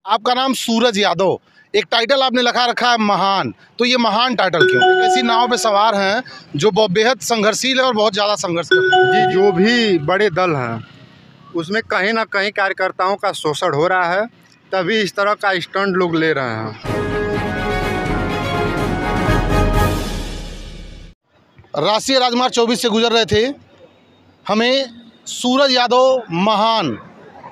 आपका नाम सूरज यादव, एक टाइटल आपने लगा रखा है महान, तो ये महान टाइटल क्यों? एक ऐसी नाव पे सवार हैं जो बेहद संघर्षशील है और बहुत ज़्यादा संघर्ष करते हैं। जी, जो भी बड़े दल हैं उसमें कहीं ना कहीं कार्यकर्ताओं का शोषण हो रहा है, तभी इस तरह का स्टंट लोग ले रहे हैं। राष्ट्रीय राजमार्ग 24 से गुजर रहे थे, हमें सूरज यादव महान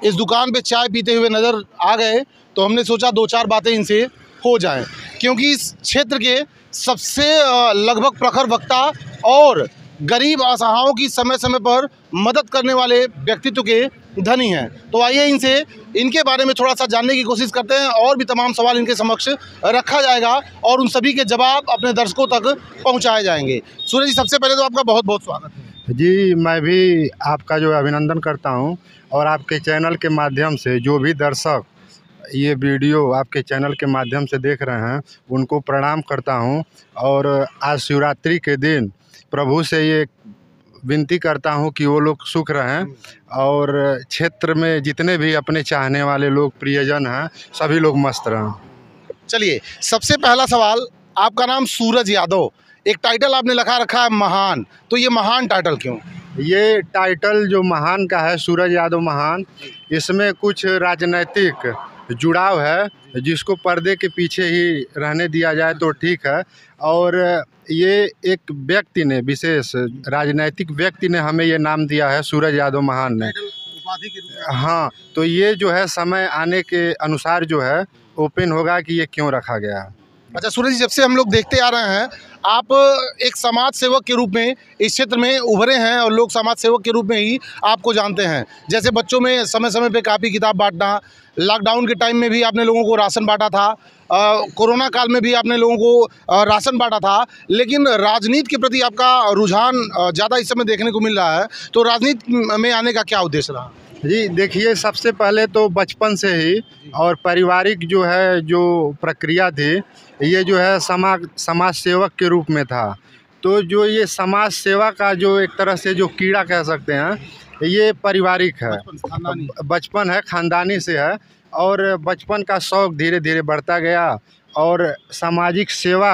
इस दुकान पे चाय पीते हुए नज़र आ गए, तो हमने सोचा दो चार बातें इनसे हो जाएं, क्योंकि इस क्षेत्र के सबसे लगभग प्रखर वक्ता और गरीब असहायों की समय समय पर मदद करने वाले व्यक्तित्व के धनी हैं। तो आइए इनके बारे में थोड़ा सा जानने की कोशिश करते हैं और भी तमाम सवाल इनके समक्ष रखा जाएगा और उन सभी के जवाब अपने दर्शकों तक पहुंचाए जाएंगे। सूरज जी, सबसे पहले तो आपका बहुत बहुत स्वागत है। जी, मैं भी आपका जो अभिनंदन करता हूं और आपके चैनल के माध्यम से जो भी दर्शक ये वीडियो आपके चैनल के माध्यम से देख रहे हैं उनको प्रणाम करता हूं। और आज शिवरात्रि के दिन प्रभु से ये विनती करता हूं कि वो लोग सुख रहें और क्षेत्र में जितने भी अपने चाहने वाले लोग प्रियजन हैं सभी लोग मस्त रहें। चलिए, सबसे पहला सवाल, आपका नाम सूरज यादव, एक टाइटल आपने लगा रखा है महान, तो ये महान टाइटल क्यों? ये टाइटल जो महान का है, सूरज यादव महान, इसमें कुछ राजनीतिक जुड़ाव है जिसको पर्दे के पीछे ही रहने दिया जाए तो ठीक है। और ये एक व्यक्ति ने, विशेष राजनीतिक व्यक्ति ने हमें ये नाम दिया है, सूरज यादव महान ने। हाँ, तो ये जो है समय आने के अनुसार जो है ओपन होगा कि ये क्यों रखा गया है। अच्छा सूरज जी, जब से हम लोग देखते आ रहे हैं आप एक समाज सेवक के रूप में इस क्षेत्र में उभरे हैं और लोग समाज सेवक के रूप में ही आपको जानते हैं। जैसे बच्चों में समय समय पे कापी किताब बांटना, लॉकडाउन के टाइम में भी आपने लोगों को राशन बांटा था, कोरोना काल में भी आपने लोगों को राशन बांटा था, लेकिन राजनीति के प्रति आपका रुझान ज़्यादा इस समय देखने को मिल रहा है, तो राजनीति में आने का क्या उद्देश्य रहा? जी देखिए, सबसे पहले तो बचपन से ही और पारिवारिक जो है जो प्रक्रिया थी, ये जो है समाज सेवक के रूप में था। तो जो ये समाज सेवा का जो एक तरह से जो कीड़ा कह सकते हैं, ये पारिवारिक है, बचपन है, ख़ानदानी से है। और बचपन का शौक़ धीरे धीरे बढ़ता गया और सामाजिक सेवा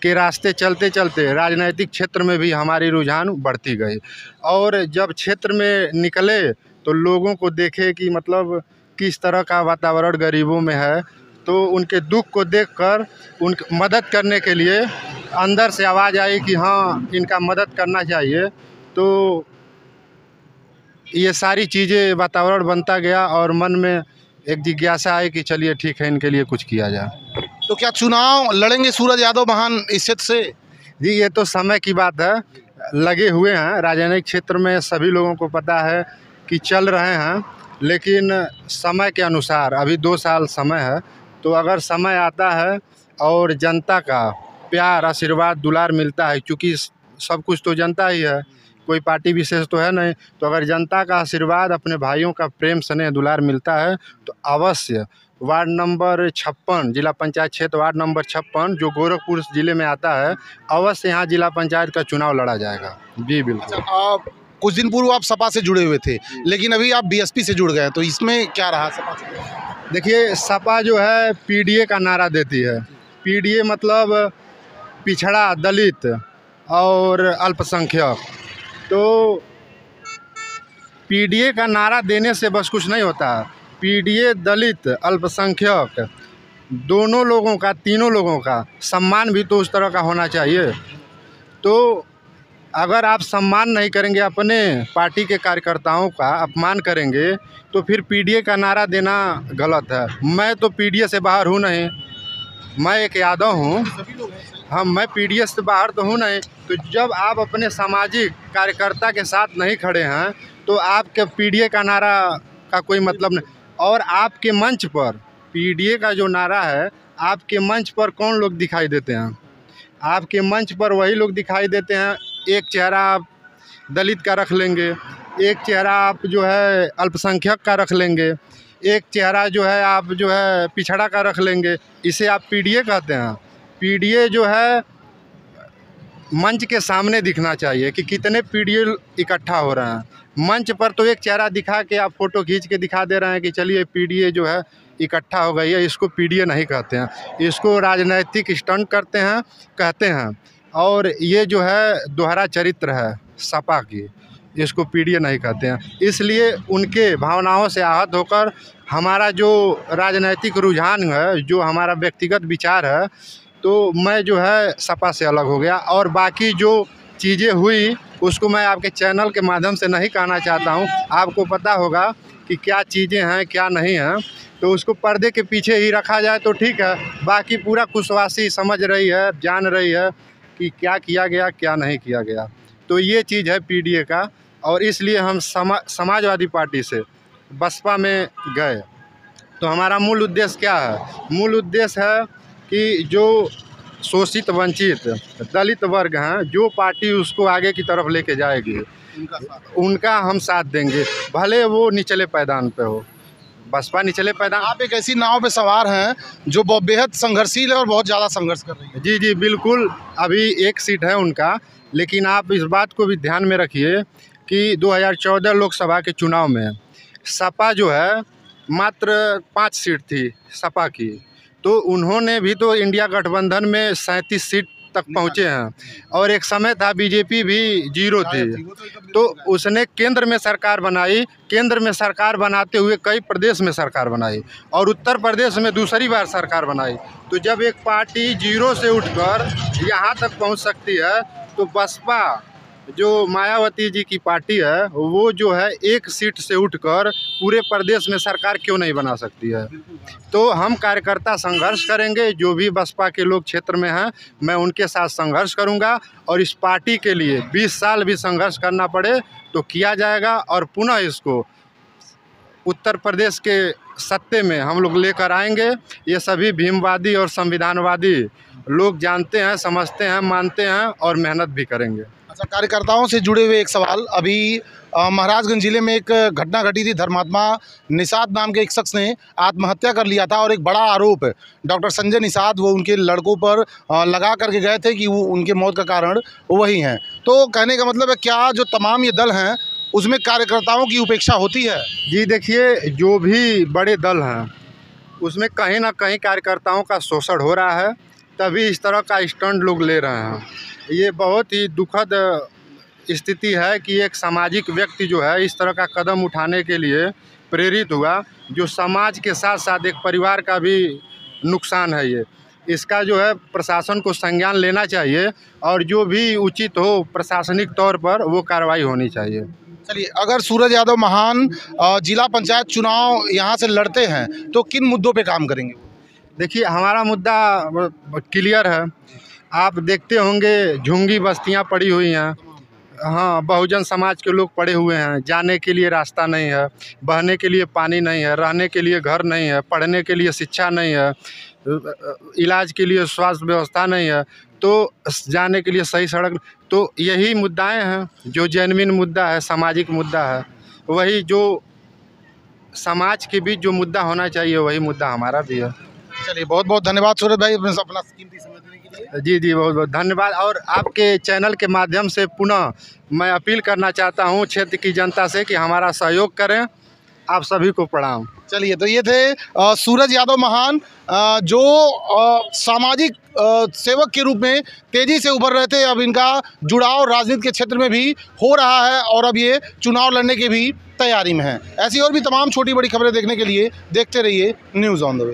के रास्ते चलते चलते राजनीतिक क्षेत्र में भी हमारी रुझान बढ़ती गई। और जब क्षेत्र में निकले तो लोगों को देखे कि मतलब किस तरह का वातावरण गरीबों में है, तो उनके दुख को देखकर उनकी मदद करने के लिए अंदर से आवाज़ आई कि हाँ, इनका मदद करना चाहिए। तो ये सारी चीज़ें वातावरण बनता गया और मन में एक जिज्ञासा आई कि चलिए ठीक है, इनके लिए कुछ किया जाए। तो क्या चुनाव लड़ेंगे सूरज यादव महान इस क्षेत्र से? जी, ये तो समय की बात है, लगे हुए हैं राजनीतिक क्षेत्र में, सभी लोगों को पता है कि चल रहे हैं, लेकिन समय के अनुसार अभी 2 साल समय है। तो अगर समय आता है और जनता का प्यार, आशीर्वाद, दुलार मिलता है, क्योंकि सब कुछ तो जनता ही है, कोई पार्टी विशेष तो है नहीं, तो अगर जनता का आशीर्वाद, अपने भाइयों का प्रेम स्नेह दुलार मिलता है तो अवश्य वार्ड नंबर 56, जिला पंचायत क्षेत्र वार्ड नंबर 56 जो गोरखपुर ज़िले में आता है, अवश्य यहाँ जिला पंचायत का चुनाव लड़ा जाएगा। जी बिल्कुल। अच्छा, कुछ दिन पूर्व आप सपा से जुड़े हुए थे, लेकिन अभी आप बीएसपी से जुड़ गए, तो इसमें क्या रहा सपा से? देखिए, सपा जो है पीडीए का नारा देती है। पीडीए मतलब पिछड़ा, दलित और अल्पसंख्यक। तो पीडीए का नारा देने से बस कुछ नहीं होता। पीडीए, दलित, अल्पसंख्यक दोनों लोगों का, तीनों लोगों का सम्मान भी तो उस तरह का होना चाहिए। तो अगर आप सम्मान नहीं करेंगे, अपने पार्टी के कार्यकर्ताओं का अपमान करेंगे, तो फिर पीडीए का नारा देना गलत है। मैं तो पीडीए से बाहर हूँ नहीं, मैं एक यादव हूँ। हम मैं पीडीए से बाहर तो हूँ नहीं। तो जब आप अपने सामाजिक कार्यकर्ता के साथ नहीं खड़े हैं तो आपके पीडीए का नारा का कोई मतलब नहीं। और आपके मंच पर पीडीए का जो नारा है, आपके मंच पर कौन लोग दिखाई देते हैं? आपके मंच पर वही लोग दिखाई देते हैं। एक चेहरा आप दलित का रख लेंगे, एक चेहरा आप जो है अल्पसंख्यक का रख लेंगे, एक चेहरा जो है आप जो है पिछड़ा का रख लेंगे, इसे आप पीडीए कहते हैं। पीडीए जो है मंच के सामने दिखना चाहिए कि कितने पीडीए इकट्ठा हो रहे हैं। मंच पर तो एक चेहरा दिखा के आप फ़ोटो खींच के दिखा दे रहे हैं कि चलिए पीडीए जो है इकट्ठा हो गई है, इसको पीडीए नहीं कहते हैं, इसको राजनैतिक स्टंट कहते हैं। और ये जो है दोहरा चरित्र है सपा की, इसको पीडीए नहीं कहते हैं। इसलिए उनके भावनाओं से आहत होकर हमारा जो राजनैतिक रुझान है, जो हमारा व्यक्तिगत विचार है, तो मैं जो है सपा से अलग हो गया। और बाकी जो चीज़ें हुई उसको मैं आपके चैनल के माध्यम से नहीं कहना चाहता हूँ। आपको पता होगा कि क्या चीज़ें हैं क्या नहीं हैं, तो उसको पर्दे के पीछे ही रखा जाए तो ठीक है। बाकी पूरा कुशवासी समझ रही है, जान रही है कि क्या किया गया क्या नहीं किया गया। तो ये चीज़ है पीडीए का, और इसलिए हम समाजवादी पार्टी से बसपा में गए। तो हमारा मूल उद्देश्य क्या है? मूल उद्देश्य है कि जो शोषित वंचित दलित वर्ग हैं, जो पार्टी उसको आगे की तरफ लेके जाएगी उनका हम साथ देंगे, भले वो निचले पैदान पे हो। बसपा निचले पैदान। आप एक ऐसी नाव पे सवार हैं जो बेहद संघर्षशील है और बहुत ज़्यादा संघर्ष कर रही है। जी जी बिल्कुल, अभी एक सीट है उनका, लेकिन आप इस बात को भी ध्यान में रखिए कि 2014 लोकसभा के चुनाव में सपा जो है मात्र 5 सीट थी सपा की, तो उन्होंने भी तो इंडिया गठबंधन में 37 सीट तक पहुँचे हैं। और एक समय था बीजेपी भी 0 थी, तो उसने केंद्र में सरकार बनाई। केंद्र में सरकार बनाते हुए कई प्रदेश में सरकार बनाई और उत्तर प्रदेश में दूसरी बार सरकार बनाई। तो जब एक पार्टी 0 से उठकर यहाँ तक पहुँच सकती है, तो बसपा जो मायावती जी की पार्टी है वो जो है 1 सीट से उठकर पूरे प्रदेश में सरकार क्यों नहीं बना सकती है। तो हम कार्यकर्ता संघर्ष करेंगे, जो भी बसपा के लोग क्षेत्र में हैं मैं उनके साथ संघर्ष करूंगा, और इस पार्टी के लिए 20 साल भी संघर्ष करना पड़े तो किया जाएगा, और पुनः इसको उत्तर प्रदेश के सत्ते में हम लोग लेकर आएंगे। ये सभी भीमवादी और संविधानवादी लोग जानते हैं, समझते हैं, मानते हैं और मेहनत भी करेंगे। अच्छा, कार्यकर्ताओं से जुड़े हुए एक सवाल, अभी महाराजगंज जिले में एक घटना घटी थी। धर्मात्मा निषाद नाम के एक शख्स ने आत्महत्या कर लिया था, और एक बड़ा आरोप डॉक्टर संजय निषाद वो उनके लड़कों पर लगा करके गए थे कि वो उनके मौत का कारण वही हैं। तो कहने का मतलब है क्या जो तमाम ये दल हैं उसमें कार्यकर्ताओं की उपेक्षा होती है? जी देखिए, जो भी बड़े दल हैं उसमें कहीं ना कहीं कार्यकर्ताओं का शोषण हो रहा है, तभी इस तरह का स्टंट लोग ले रहे हैं। ये बहुत ही दुखद स्थिति है कि एक सामाजिक व्यक्ति जो है इस तरह का कदम उठाने के लिए प्रेरित हुआ, जो समाज के साथ साथ एक परिवार का भी नुकसान है। ये इसका जो है प्रशासन को संज्ञान लेना चाहिए, और जो भी उचित हो प्रशासनिक तौर पर वो कार्रवाई होनी चाहिए। चलिए, अगर सूरज यादव महान जिला पंचायत चुनाव यहाँ से लड़ते हैं तो किन मुद्दों पे काम करेंगे? देखिए, हमारा मुद्दा क्लियर है। आप देखते होंगे झुंगी बस्तियाँ पड़ी हुई हैं, हाँ, बहुजन समाज के लोग पड़े हुए हैं, जाने के लिए रास्ता नहीं है, बहने के लिए पानी नहीं है, रहने के लिए घर नहीं है, पढ़ने के लिए शिक्षा नहीं है, इलाज के लिए स्वास्थ्य व्यवस्था नहीं है, तो जाने के लिए सही सड़क। तो यही मुद्दाएं हैं जो जेन्युइन मुद्दा है, सामाजिक मुद्दा है, वही जो समाज के बीच जो मुद्दा होना चाहिए वही मुद्दा हमारा भी है। चलिए, बहुत बहुत धन्यवाद सूरज भाई अपना कीमती समय देने के लिए। जी जी, बहुत बहुत धन्यवाद। और आपके चैनल के माध्यम से पुनः मैं अपील करना चाहता हूँ क्षेत्र की जनता से कि हमारा सहयोग करें। आप सभी को प्रणाम। चलिए, तो ये थे सूरज यादव महान, जो सामाजिक सेवक के रूप में तेज़ी से उभर रहे थे। अब इनका जुड़ाव राजनीति के क्षेत्र में भी हो रहा है, और अब ये चुनाव लड़ने की भी तैयारी में है। ऐसी और भी तमाम छोटी बड़ी खबरें देखने के लिए देखते रहिए न्यूज़ ऑन द वे।